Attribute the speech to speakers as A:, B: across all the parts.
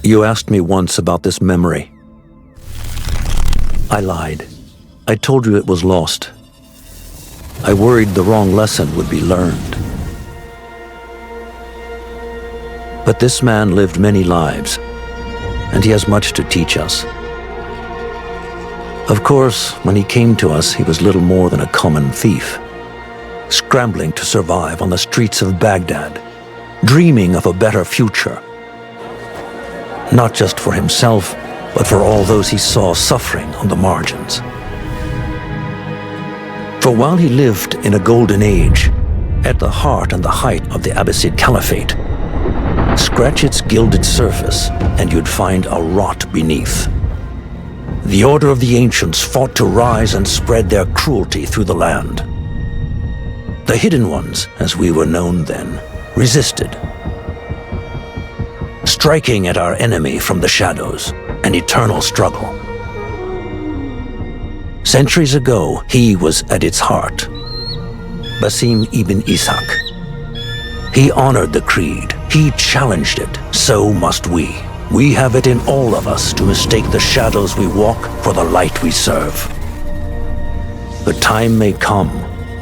A: You asked me once about this memory. I lied. I told you it was lost. I worried the wrong lesson would be learned. But this man lived many lives, and he has much to teach us. Of course, when he came to us, he was little more than a common thief, scrambling to survive on the streets of Baghdad, dreaming of a better future. Not just for himself, but for all those he saw suffering on the margins. For while he lived in a golden age, at the heart and the height of the Abbasid Caliphate, scratch its gilded surface and you'd find a rot beneath. The order of the ancients fought to rise and spread their cruelty through the land. The hidden ones, as we were known then, resisted, striking at our enemy from the shadows, an eternal struggle. Centuries ago, he was at its heart, Basim ibn Ishaq. He honored the creed, he challenged it, so must we. We have it in all of us to mistake the shadows we walk for the light we serve. The time may come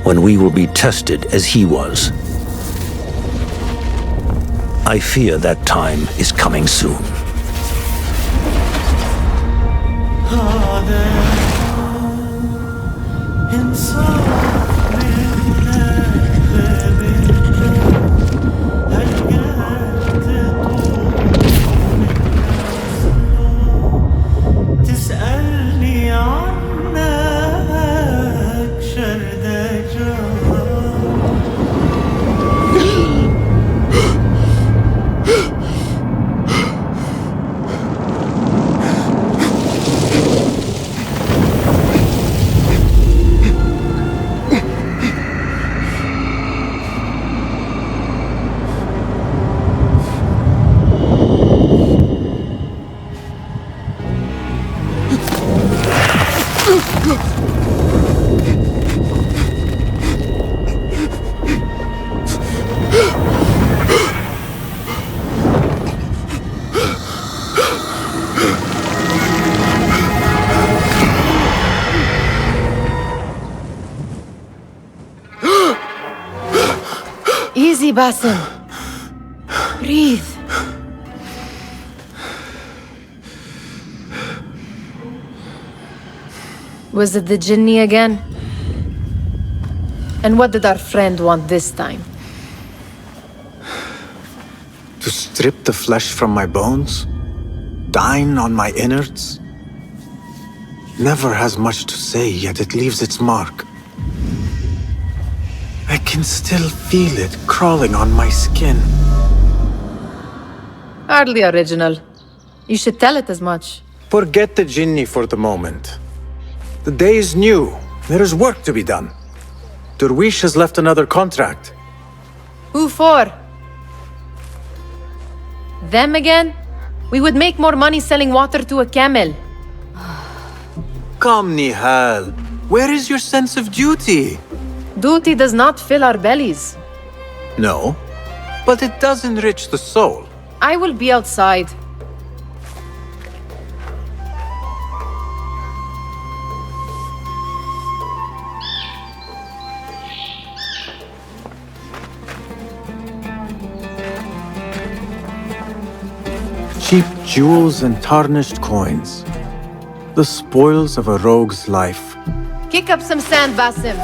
A: when we will be tested as he was. I fear that time is coming soon.
B: Easy, Basim. Breathe. Was it the Jinni again? And what did our friend want this time?
C: To strip the flesh from my bones? Dine on my innards? Never has much to say, yet it leaves its mark. I can still feel it crawling on my skin.
B: Hardly original. You should tell it as much.
C: Forget the Jinni for the moment. The day is new. There is work to be done. Derwish has left another contract.
B: Who for? Them again? We would make more money selling water to a camel.
C: Come, Nihal. Where is your sense of duty?
B: Duty does not fill our bellies.
C: No, but it does enrich the soul.
B: I will be outside.
C: Cheap jewels and tarnished coins. The spoils of a rogue's life.
B: Kick up some sand, Basim.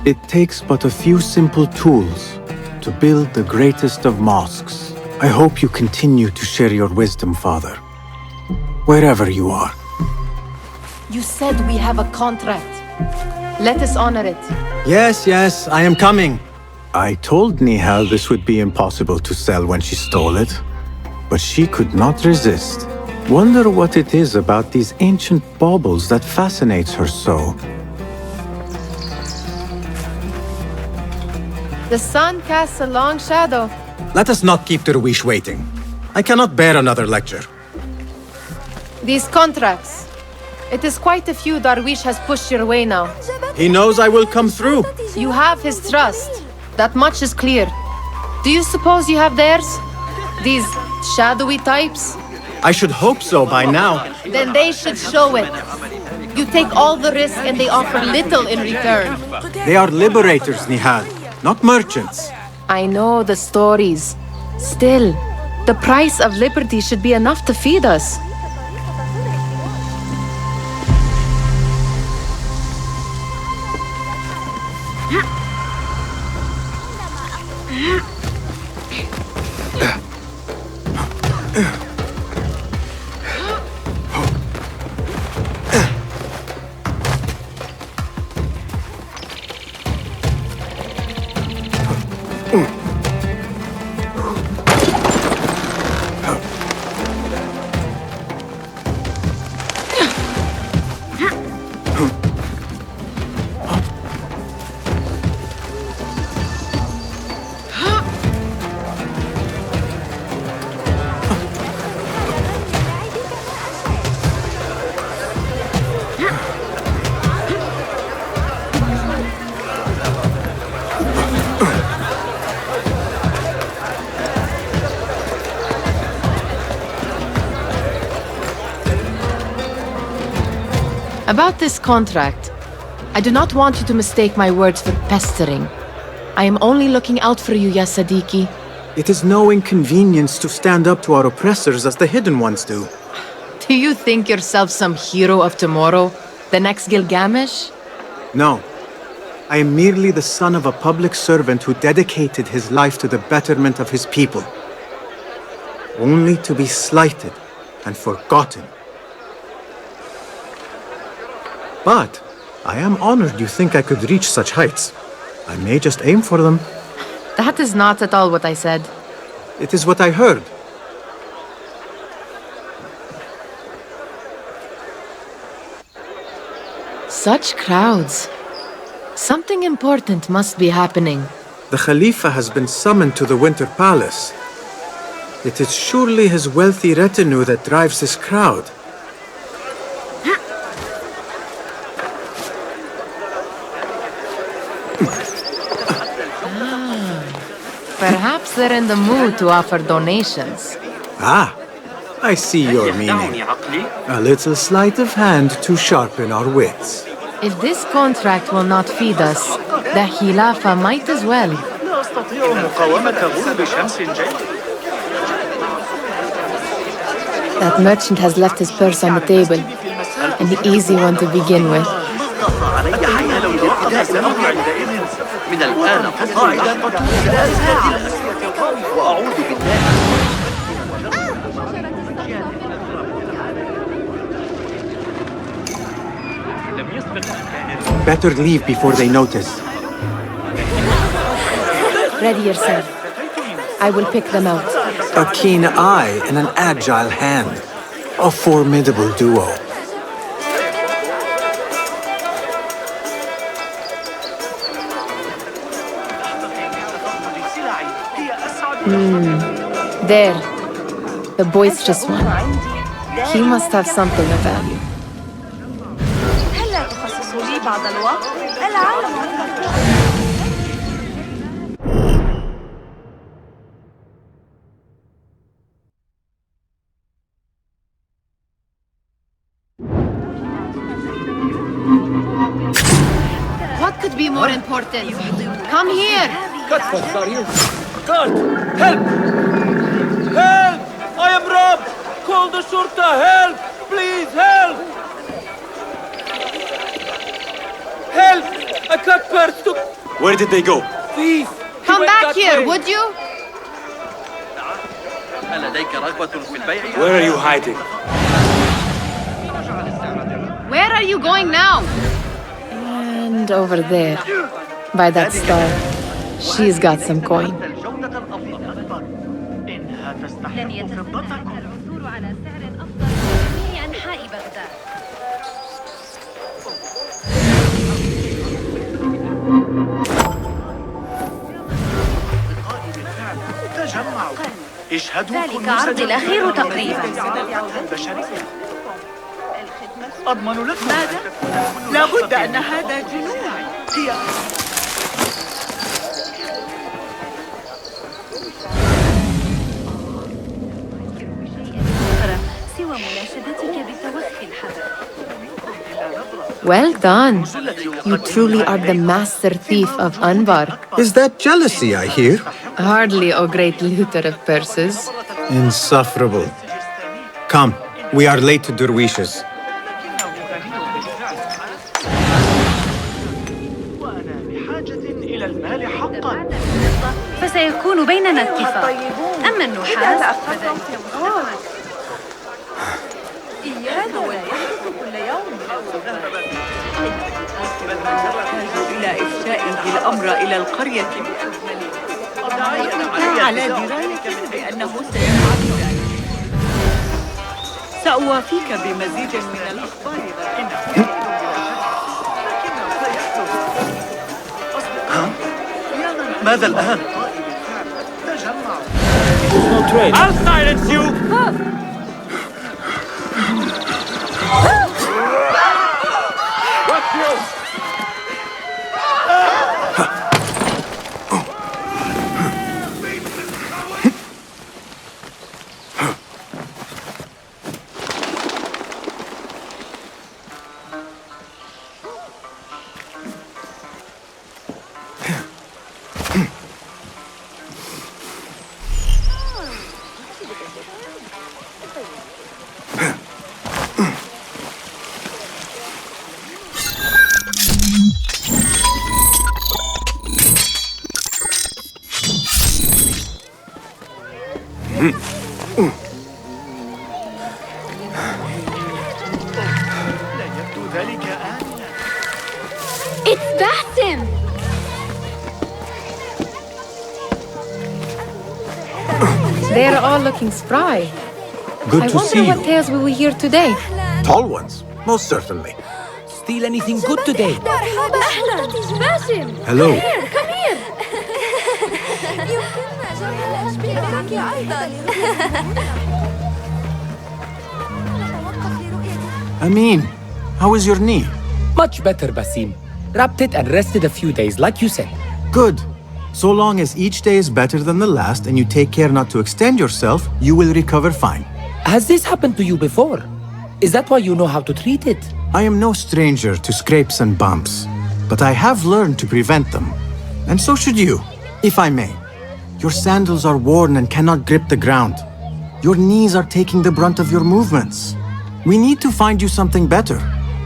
C: It takes but a few simple tools to build the greatest of mosques. I hope you continue to share your wisdom, Father. Wherever you are.
B: You said we have a contract. Let us honor it.
C: Yes, I am coming. I told Nihal this would be impossible to sell when she stole it, but she could not resist. Wonder what it is about these ancient baubles that fascinates her so.
B: The sun casts a long shadow.
D: Let us not keep Derwish waiting. I cannot bear another lecture.
B: These contracts. It is quite a few Darwish has pushed your way now.
D: He knows I will come through.
B: You have his trust. That much is clear. Do you suppose you have theirs? These shadowy types?
D: I should hope so by now.
B: Then they should show it. You take all the risk and they offer little in return.
C: They are liberators, Nihal, not merchants.
B: I know the stories. Still, the price of liberty should be enough to feed us. About this contract, I do not want you to mistake my words for pestering. I am only looking out for you, ya Sadiki.
C: It is no inconvenience to stand up to our oppressors as the hidden ones do.
B: Do you think yourself some hero of tomorrow? The next Gilgamesh?
C: No. I am merely the son of a public servant who dedicated his life to the betterment of his people. Only to be slighted and forgotten. But I am honored you think I could reach such heights. I may just aim for them.
B: That is not at all what I said.
C: It is what I heard.
B: Such crowds. Something important must be happening.
C: The Khalifa has been summoned to the Winter Palace. It is surely his wealthy retinue that drives this crowd.
B: Perhaps they're in the mood to offer donations.
C: Ah, I see your meaning. A little sleight of hand to sharpen our wits.
B: If this contract will not feed us, the Khilafa might as well. That merchant has left his purse on the table. An easy one to begin with.
C: Better leave before they notice.
B: Ready yourself. I will pick them out.
C: A keen eye and an agile hand. A formidable duo.
B: There. The boisterous one. He must have something of value. What could be more important? Come here!
E: God! Help! Help! I am robbed! Call the shurta! Help! Please, help! Help! A cut purse took...
C: Where did they go?
E: Thief!
B: Come back here, would you?
E: Where are you hiding?
B: Where are you going now? And over there, by that star. She's got some coin.
F: لن يتسمح العثور على سعر أفضل في جميع أنحاء بغداد.
G: تجمعوا. اشهدوا
F: ذلك عرضي الأخير تقريبا.
G: أضمن لكم.
F: ماذا؟
G: لابد أن هذا جنون.
F: ومناشدتك بالتوخي الحذر.
B: Well done. You truly are the master thief of Anbar.
D: Is that jealousy I hear?
B: Hardly, O great looter of purses.
D: Insufferable. Come, we are late to Derwishes.
G: وأنا بحاجة إلى المال حقا.
F: فسيكون بيننا اتفاق. أما النحاس فذلك
G: إيانا لا يحدث كل يوم. إلى إفشائه الأمر إلى القرية. على دراية بأنه سيفعل ذلك. سأوافيك بمزيد من الأخبار لكنه
D: ماذا الآن؟
E: I'll silence you!
F: It's Basim!
B: They're all looking spry.
C: Good
B: I
C: to
B: wonder
C: see
B: what
C: you.
B: tales we will hear today.
C: Tall ones, most certainly.
E: Steal anything good today?
F: Basim!
C: Hello.
F: Come here!
C: Amin, how is your knee?
E: Much better, Basim. Wrapped it and rested a few days, like you said.
C: Good. So long as each day is better than the last and you take care not to extend yourself, you will recover fine.
E: Has this happened to you before? Is that why you know how to treat it?
C: I am no stranger to scrapes and bumps, but I have learned to prevent them. And so should you, if I may. Your sandals are worn and cannot grip the ground. Your knees are taking the brunt of your movements. We need to find you something better,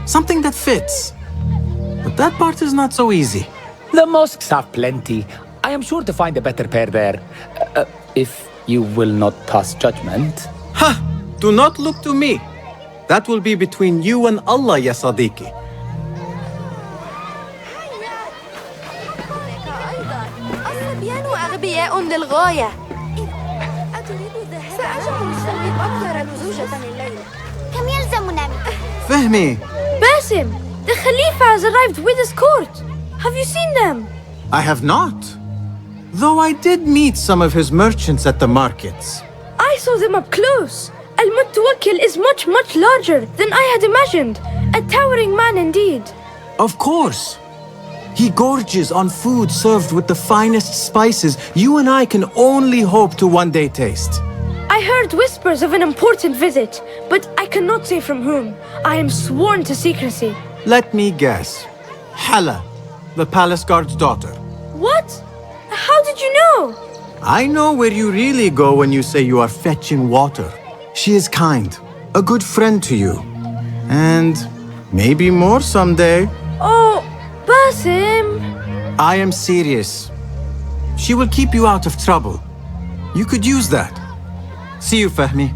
C: something that fits. But that part is not so easy.
E: The mosques have plenty. I am sure to find a better pair there. If you will not pass judgment.
C: Ha! Do not look to me. That will be between you and Allah, ya Sadiqi.
H: الصبيان أغبياء للغاية. سأجعل السويق أكثر لزوجة الليلة. كم يلزمنا؟
C: Fehmi,
F: Basim! The Khalifa has arrived with his court! Have you seen them?
C: I have not. Though I did meet some of his merchants at the markets.
F: I saw them up close. Al-Mutawakkil is much, much larger than I had imagined. A towering man indeed.
C: Of course. He gorges on food served with the finest spices you and I can only hope to one day taste.
F: I heard whispers of an important visit, but I cannot say from whom. I am sworn to secrecy.
C: Let me guess. Hala, the palace guard's daughter.
F: What? How did you know?
C: I know where you really go when you say you are fetching water. She is kind, a good friend to you. And maybe more someday.
F: Oh, Basim!
C: I am serious. She will keep you out of trouble. You could use that. See you, Fahmi.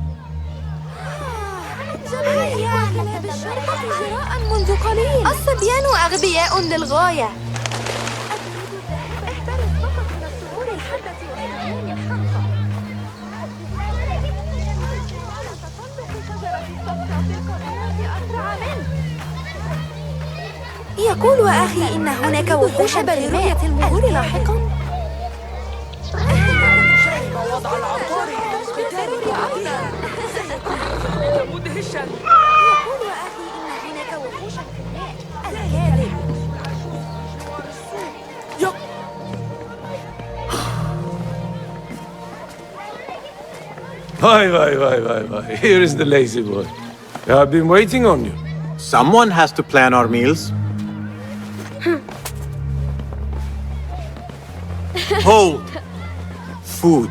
H: منذ قليل. الصبيان أغبياء للغاية. يقول أخي إن هناك وحوشا لرؤية المرور لاحقا.
G: مدهشا.
H: يقول أخي إن هناك وحوشا في الماء. الكاذب.
I: Why. Here is the lazy boy. I've been waiting on you.
C: Someone has to plan our meals. Hold! Food.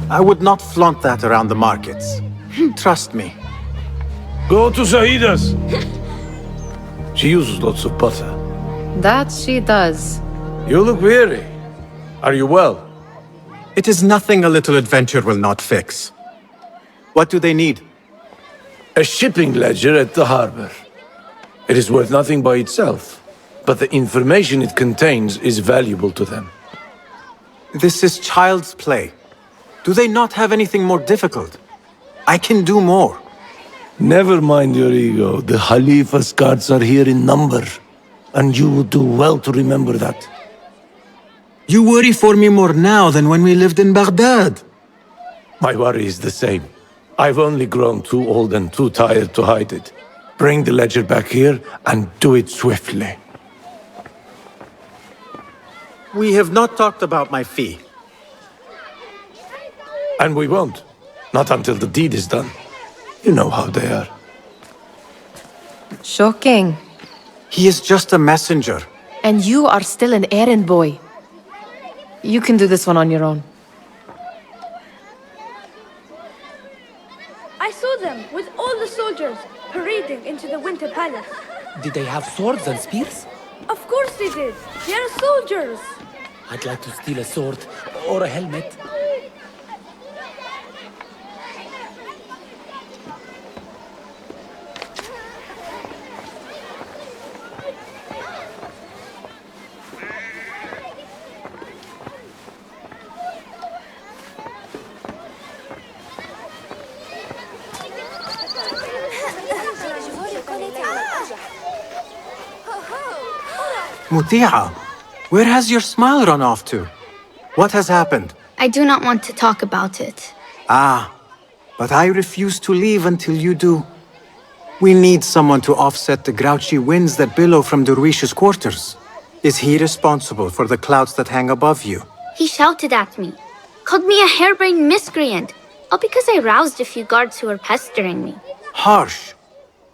C: I would not flaunt that around the markets. Trust me.
I: Go to Saida's. She uses lots of butter.
B: That she does.
I: You look weary. Are you well?
C: It is nothing a little adventure will not fix. What do they need?
I: A shipping ledger at the harbor. It is worth nothing by itself, but the information it contains is valuable to them.
C: This is child's play. Do they not have anything more difficult? I can do more.
I: Never mind your ego. The Khalifa's guards are here in number, and you would do well to remember that.
C: You worry for me more now than when we lived in Baghdad.
I: My worry is the same. I've only grown too old and too tired to hide it. Bring the ledger back here and do it swiftly.
C: We have not talked about my fee.
I: And we won't. Not until the deed is done. You know how they are.
B: Shocking.
C: He is just a messenger.
B: And you are still an errand boy. You can do this one on your own.
F: I saw them with all the soldiers parading into the Winter Palace.
E: Did they have swords and spears?
F: Of course they did. They are soldiers.
E: I'd like to steal a sword or a helmet.
C: Muti'a, where has your smile run off to? What has happened?
J: I do not want to talk about it.
C: Ah, but I refuse to leave until you do. We need someone to offset the grouchy winds that billow from Derwish's quarters. Is he responsible for the clouds that hang above you?
J: He shouted at me, called me a harebrained miscreant, all because I roused a few guards who were pestering me.
C: Harsh.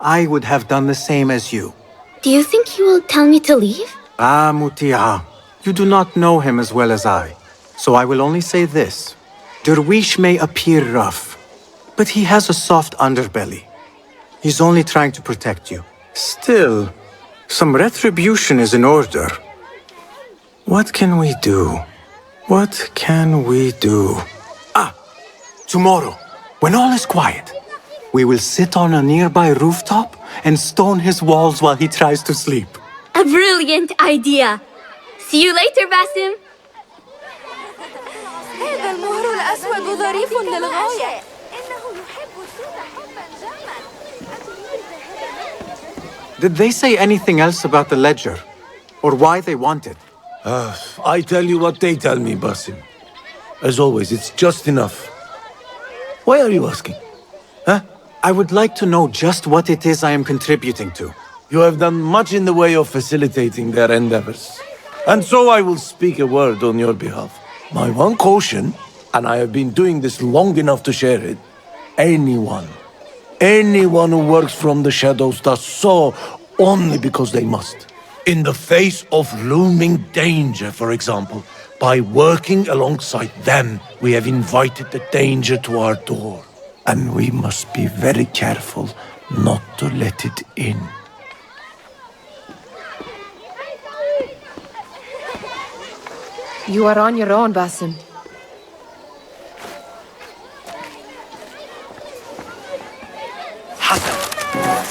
C: I would have done the same as you.
J: Do you think he will tell me to leave?
C: Ah, Muti'a, you do not know him as well as I. So I will only say this. Derwish may appear rough, but he has a soft underbelly. He's only trying to protect you. Still, some retribution is in order. What can we do? What can we do? Ah, tomorrow, when all is quiet, we will sit on a nearby rooftop and stone his walls while he tries to sleep.
J: A brilliant idea. See you later, Basim.
H: هذا المهر الأسود ظريف للغاية. إنه يحب السود حبا جما.
C: Did they say anything else about the ledger? Or why they want it?
I: I tell you what they tell me, Basim. As always, it's just enough. Why are you asking? Huh?
C: I would like to know just what it is I am contributing to.
I: You have done much in the way of facilitating their endeavors. And so I will speak a word on your behalf. My one caution, and I have been doing this long enough to share it, anyone who works from the shadows does so only because they must. In the face of looming danger, for example, by working alongside them, we have invited the danger to our door. And we must be very careful not to let it in.
B: You are on your own, Basim.
G: حسن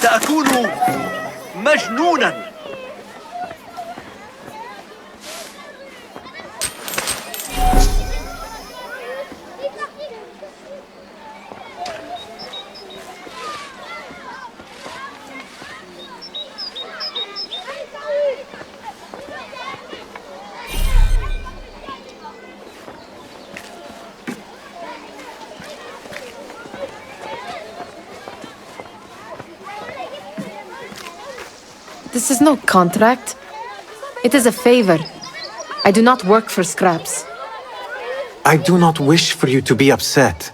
G: سأكون مجنونا.
B: This is no contract. It is a favor. I do not work for scraps.
C: I do not wish for you to be upset.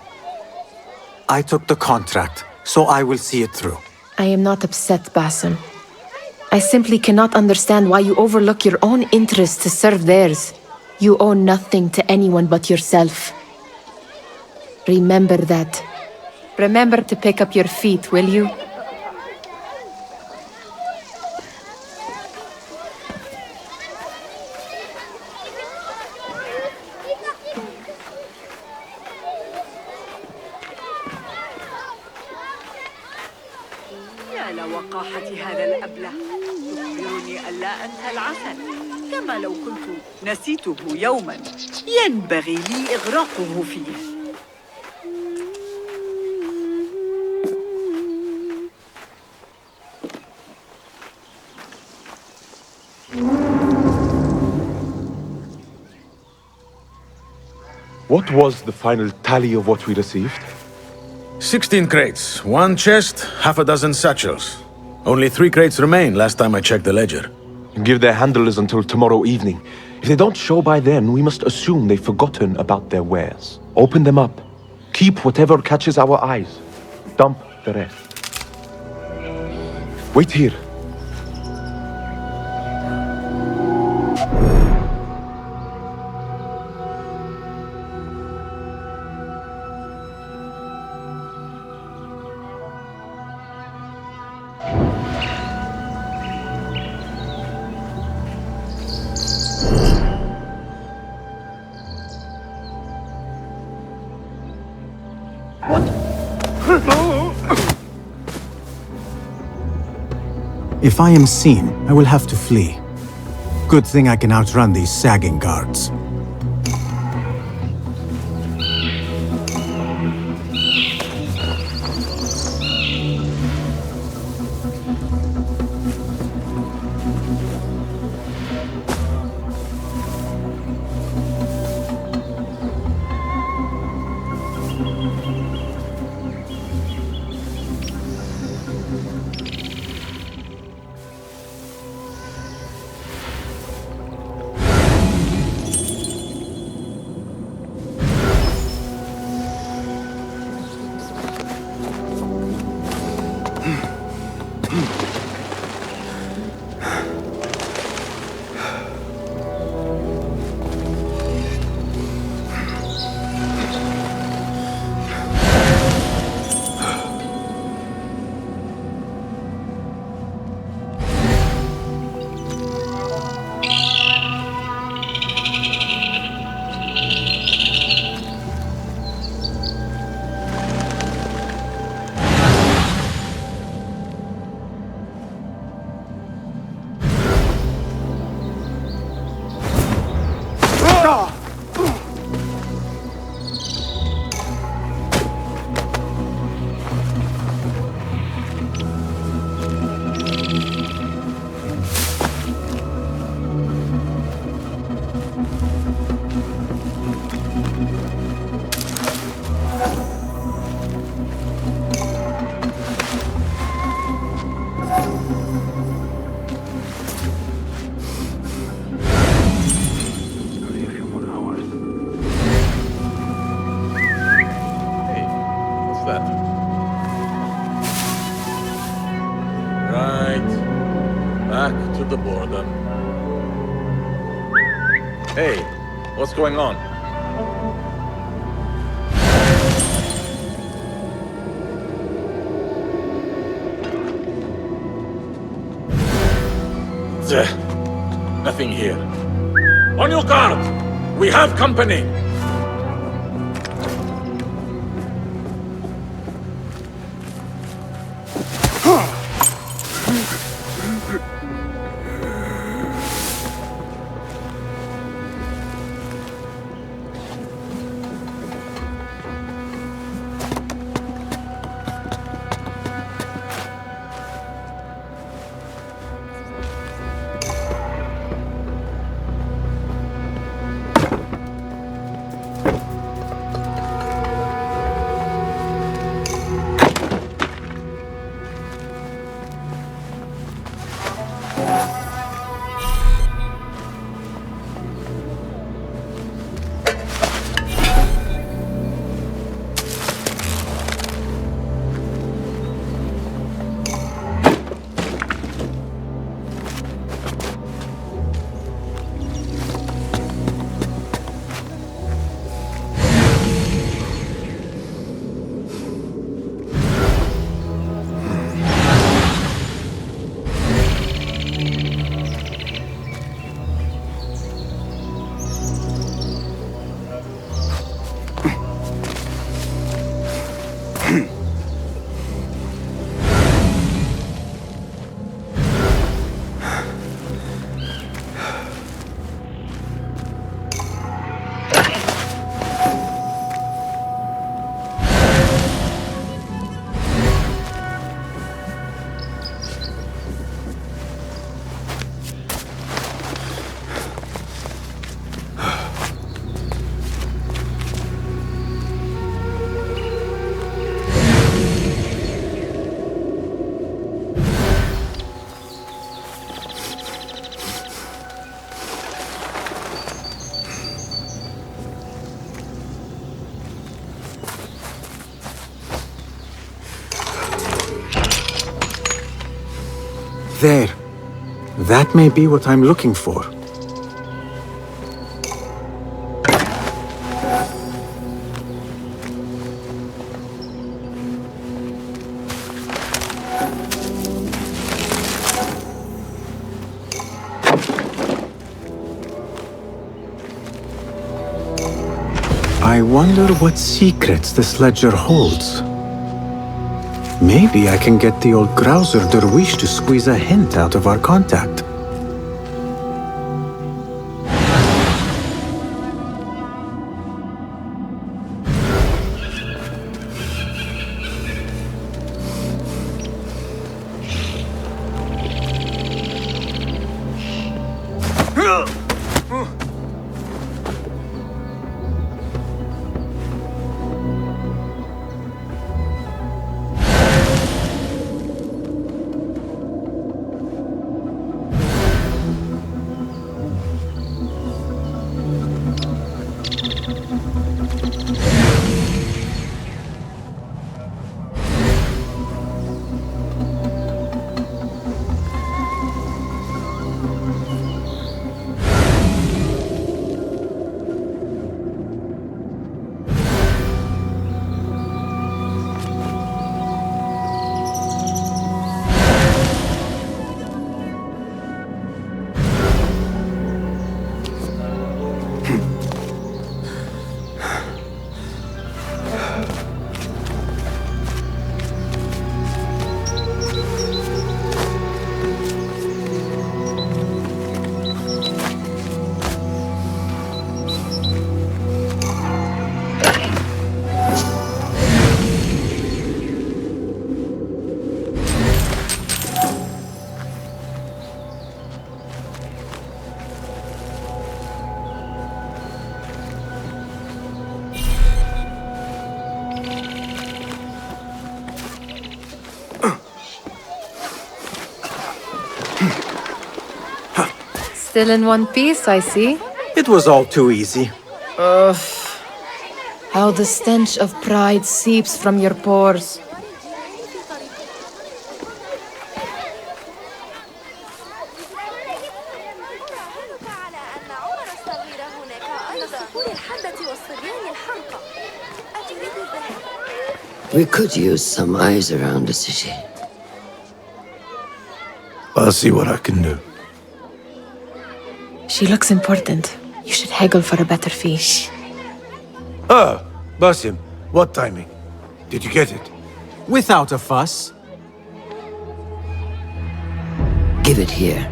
C: I took the contract, so I will see it through.
B: I am not upset, Bassem. I simply cannot understand why you overlook your own interests to serve theirs. You owe nothing to anyone but yourself. Remember that. Remember to pick up your feet, will you?
G: يا لوقاحة هذا الأبله تخبرني ألا أنسى العسل كما لو كنت نسيته يوما ينبغي لي إغراقه فيه.
K: What was the final tally of what we received?
L: 16 crates, 1 chest, half a dozen satchels. Only 3 crates remain last time I checked the ledger.
K: Give their handlers until tomorrow evening. If they don't show by then, we must assume they've forgotten about their wares. Open them up. Keep whatever catches our eyes. Dump the rest. Wait here.
C: If I am seen, I will have to flee. Good thing I can outrun these sagging guards.
L: The border. Hey, what's going on? Nothing here. On your guard! We have company!
C: There. That may be what I'm looking for. I wonder what secrets this ledger holds. Maybe I can get the old grouser Derwish to squeeze a hint out of our contact.
B: Still in one piece, I see.
D: It was all too easy.
B: Ugh. How the stench of pride seeps from your pores.
M: We could use some eyes around the city.
I: I'll see what I can do.
B: She looks important. You should haggle for a better fee.
I: Ah, Basim, what timing? Did you get it?
C: Without a fuss.
M: Give it here.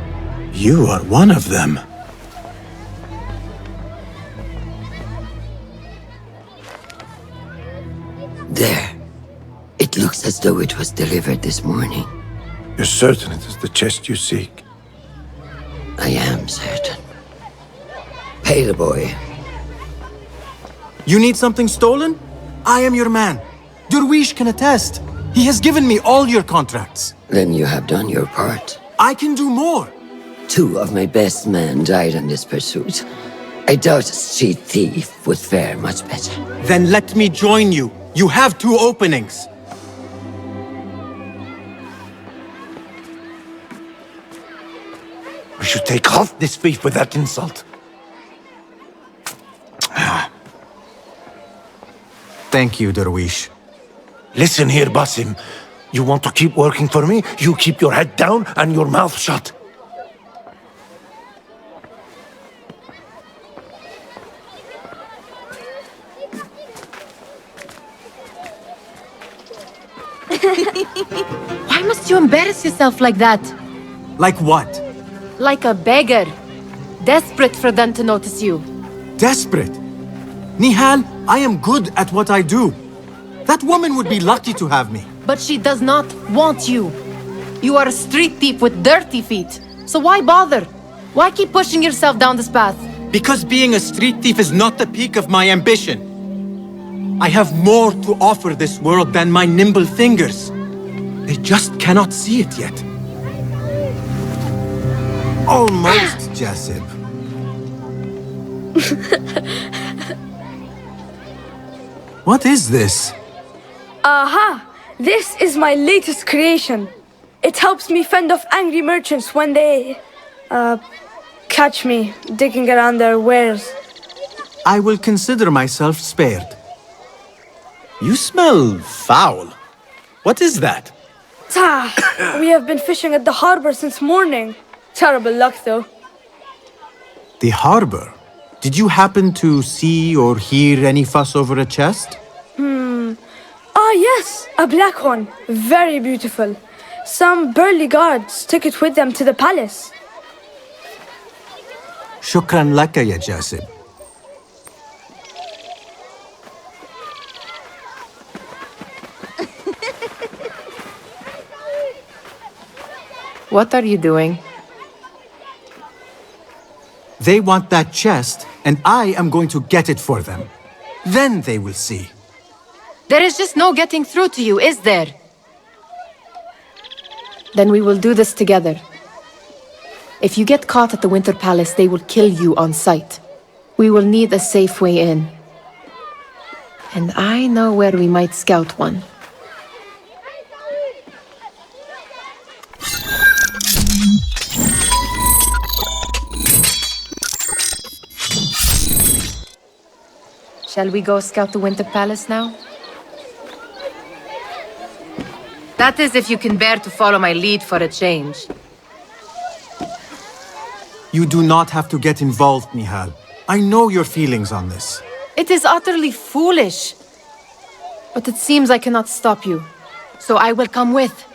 C: You are one of them.
M: There. It looks as though it was delivered this morning.
I: You're certain it is the chest you seek?
M: I am certain. Pay the boy.
D: You need something stolen? I am your man. Derwish can attest. He has given me all your contracts.
M: Then you have done your part.
D: I can do more.
M: 2 of my best men died in this pursuit. I doubt a street thief would fare much better.
D: Then let me join you. You have 2 openings.
I: We should take off this thief with that insult.
D: Thank you, Derwish.
I: Listen here, Basim. You want to keep working for me? You keep your head down and your mouth shut.
B: Why must you embarrass yourself like that?
D: Like what?
B: Like a beggar. Desperate for them to notice you.
D: Desperate? Nihal, I am good at what I do. That woman would be lucky to have me.
B: But she does not want you. You are a street thief with dirty feet. So why bother? Why keep pushing yourself down this path?
D: Because being a street thief is not the peak of my ambition. I have more to offer this world than my nimble fingers. They just cannot see it yet. Almost, Jasib. What is this?
F: Aha! This is my latest creation. It helps me fend off angry merchants when they, catch me digging around their wares.
D: I will consider myself spared. You smell foul. What is that?
F: We have been fishing at the harbor since morning. Terrible luck, though.
D: The harbor? Did you happen to see or hear any fuss over a chest?
F: Ah, yes, a black one. Very beautiful. Some burly guards took it with them to the palace.
D: Shukran laka ya Jasib.
B: What are you doing?
D: They want that chest, and I am going to get it for them. Then they will see.
B: There is just no getting through to you, is there? Then we will do this together. If you get caught at the Winter Palace, they will kill you on sight. We will need a safe way in. And I know where we might scout one. Shall we go scout the Winter Palace now? That is if you can bear to follow my lead for a change.
D: You do not have to get involved, Nihal. I know your feelings on this.
B: It is utterly foolish. But it seems I cannot stop you. So I will come with,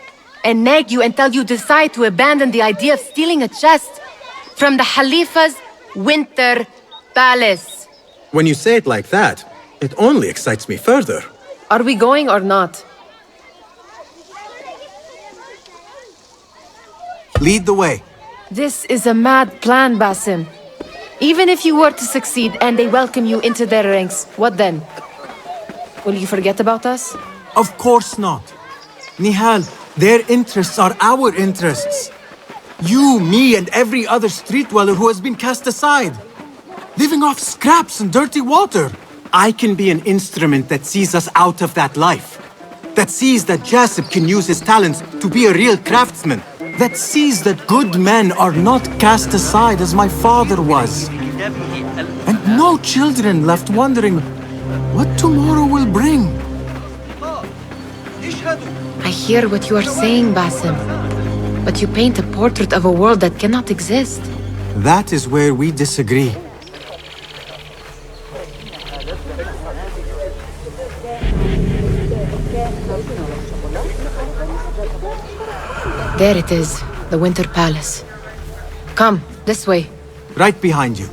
B: and nag you until you decide to abandon the idea of stealing a chest from the Khalifa's Winter Palace.
D: When you say it like that, it only excites me further.
B: Are we going or not?
D: Lead the way.
B: This is a mad plan, Basim. Even if you were to succeed and they welcome you into their ranks, what then? Will you forget about us?
D: Of course not. Nihal, their interests are our interests. You, me, and every other street dweller who has been cast aside. Living off scraps and dirty water. I can be an instrument that sees us out of that life. That sees that Jasib can use his talents to be a real craftsman. That sees that good men are not cast aside as my father was. And no children left wondering what tomorrow will bring.
B: I hear what you are saying, Basim. But you paint a portrait of a world that cannot exist.
D: That is where we disagree.
B: There it is, the Winter Palace. Come, this way.
D: Right behind you.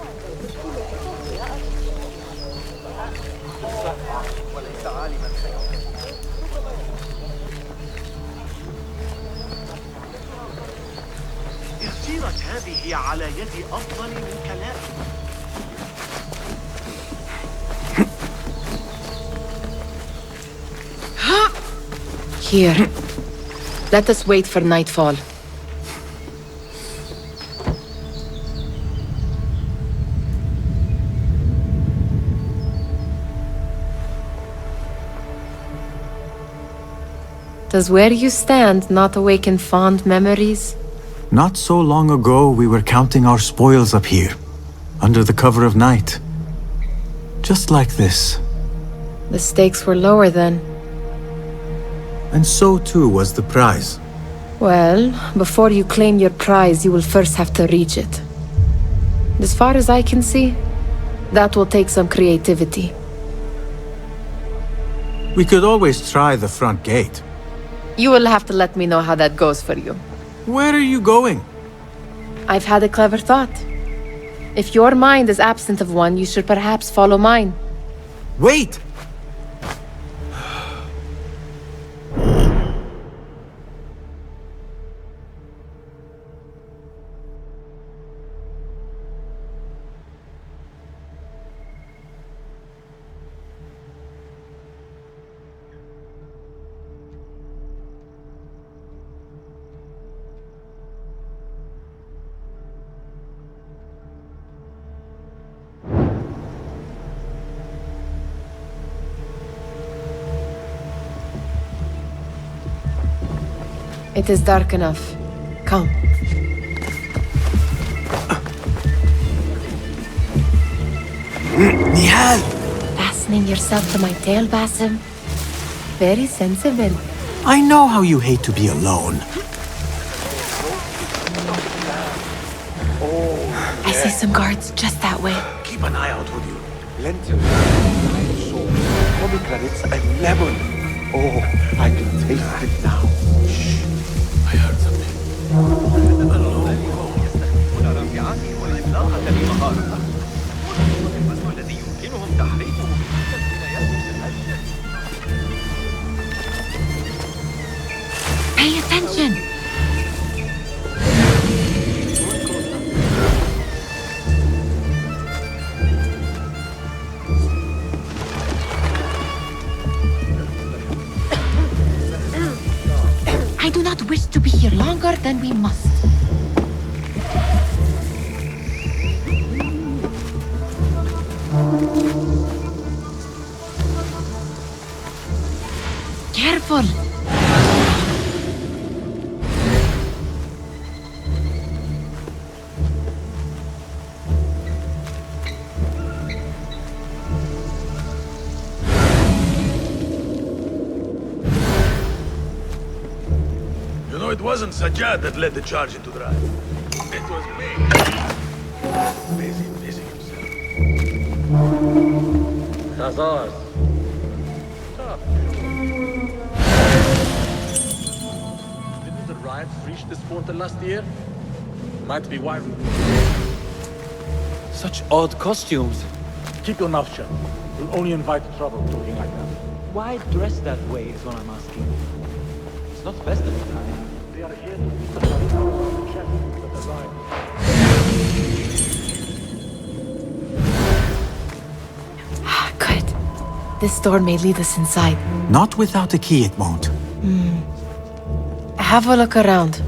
B: Here. Let us wait for nightfall. Does where you stand not awaken fond memories?
D: Not so long ago, we were counting our spoils up here, under the cover of night. Just like this.
B: The stakes were lower then.
D: And so too was the prize.
B: Well, before you claim your prize, you will first have to reach it. As far as I can see, that will take some creativity.
D: We could always try the front gate.
B: You will have to let me know how that goes for you.
D: Where are you going?
B: I've had a clever thought. If your mind is absent of one, you should perhaps follow mine.
D: Wait!
B: It is dark enough. Come.
D: Nihal!
B: Fastening yourself to my tail, Basim? Very sensible.
D: I know how you hate to be alone.
B: I see some guards just that way.
K: Keep an eye out, would you? Lentils, salt, pomegranates, and lemon. Oh, I can taste it now. Shh. I heard something.
B: Pay attention! I do not wish to be here longer than we must. Careful!
L: It wasn't Sajjad that led the charge into drive. It was me. Busy himself.
N: Khazars. Didn't the riots reach this point last year? Might be why. Such odd costumes. Keep your mouth shut. You'll only invite trouble talking like that.
G: Why dress that way is what I'm asking.
N: It's not festival time. They are here to beat the chest with the riot.
B: Good. This door may lead us inside.
D: Not without a key, it won't.
B: Have a look around.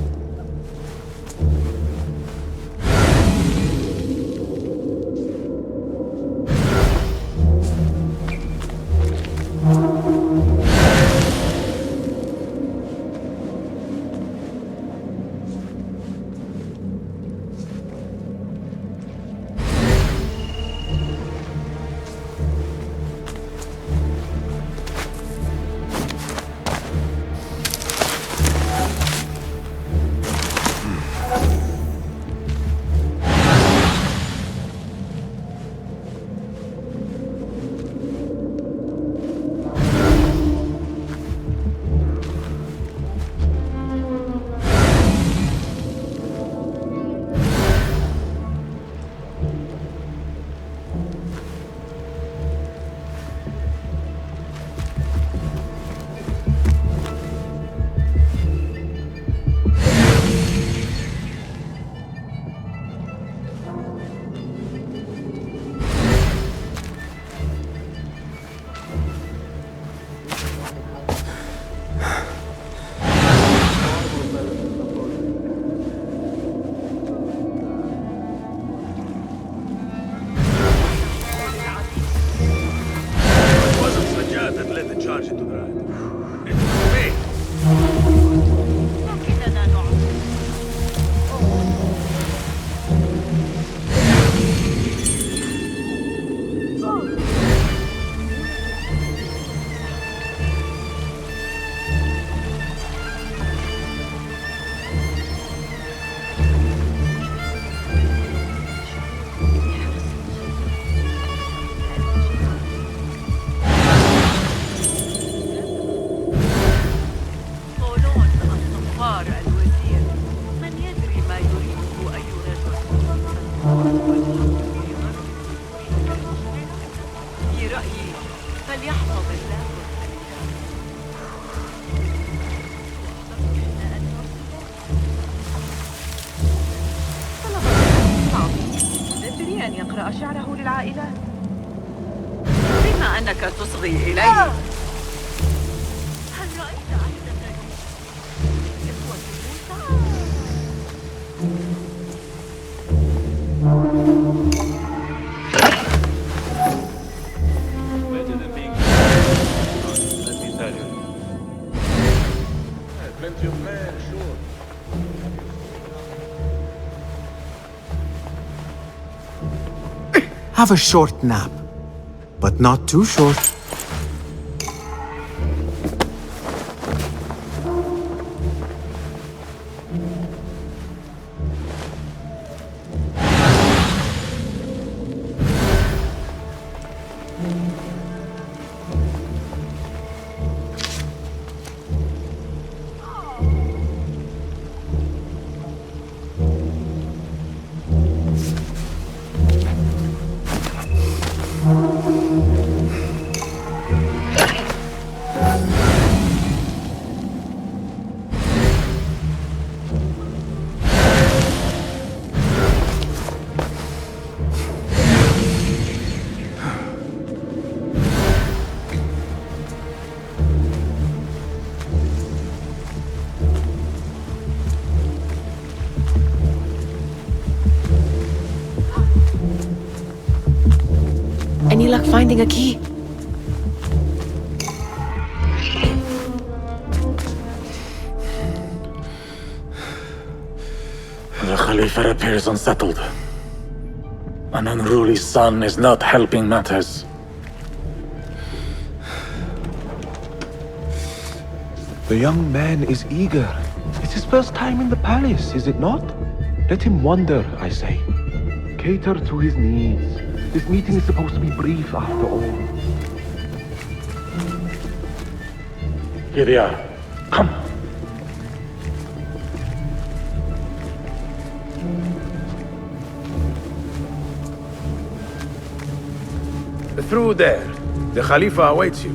O: شعره للعائلة بما أنك تصغي إليه. هل رأيت عهدة إخوة
N: Better than being let me tell you. Plenty of men, sure.
D: Have a short nap, but not too short.
B: Any luck finding a key?
P: The Khalifa appears unsettled. An unruly son is not helping matters.
K: The young man is eager. It's his first time in the palace, is it not? Let him wander, I say. Cater to his needs. This meeting is supposed to be brief, after all.
P: Here they are. Come.
L: Through there. The Khalifa awaits you.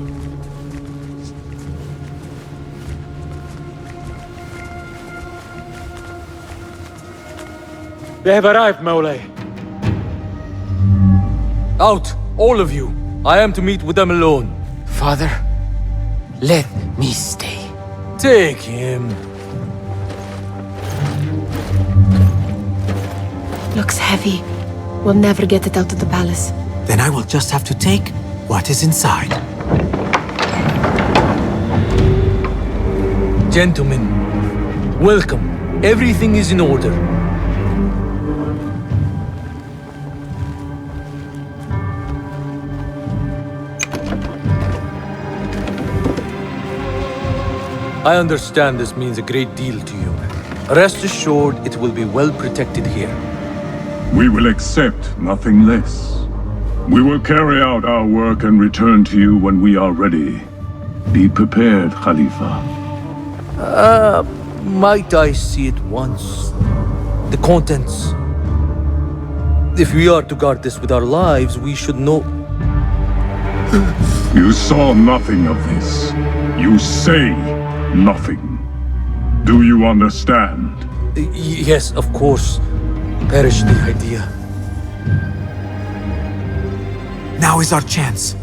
Q: They have arrived, Mawlay. Out, all of you. I am to meet with them alone.
E: Father, let me stay.
Q: Take him.
B: Looks heavy. We'll never get it out of the palace.
D: Then I will just have to take what is inside.
Q: Gentlemen, welcome. Everything is in order. I understand this means a great deal to you. Rest assured, it will be well protected here.
R: We will accept nothing less. We will carry out our work and return to you when we are ready. Be prepared, Khalifa.
Q: Might I see it once? The contents. If we are to guard this with our lives, we should know.
R: You saw nothing of this. You say nothing. Do you understand?
Q: Yes, of course. Perish the idea.
D: Now is our chance.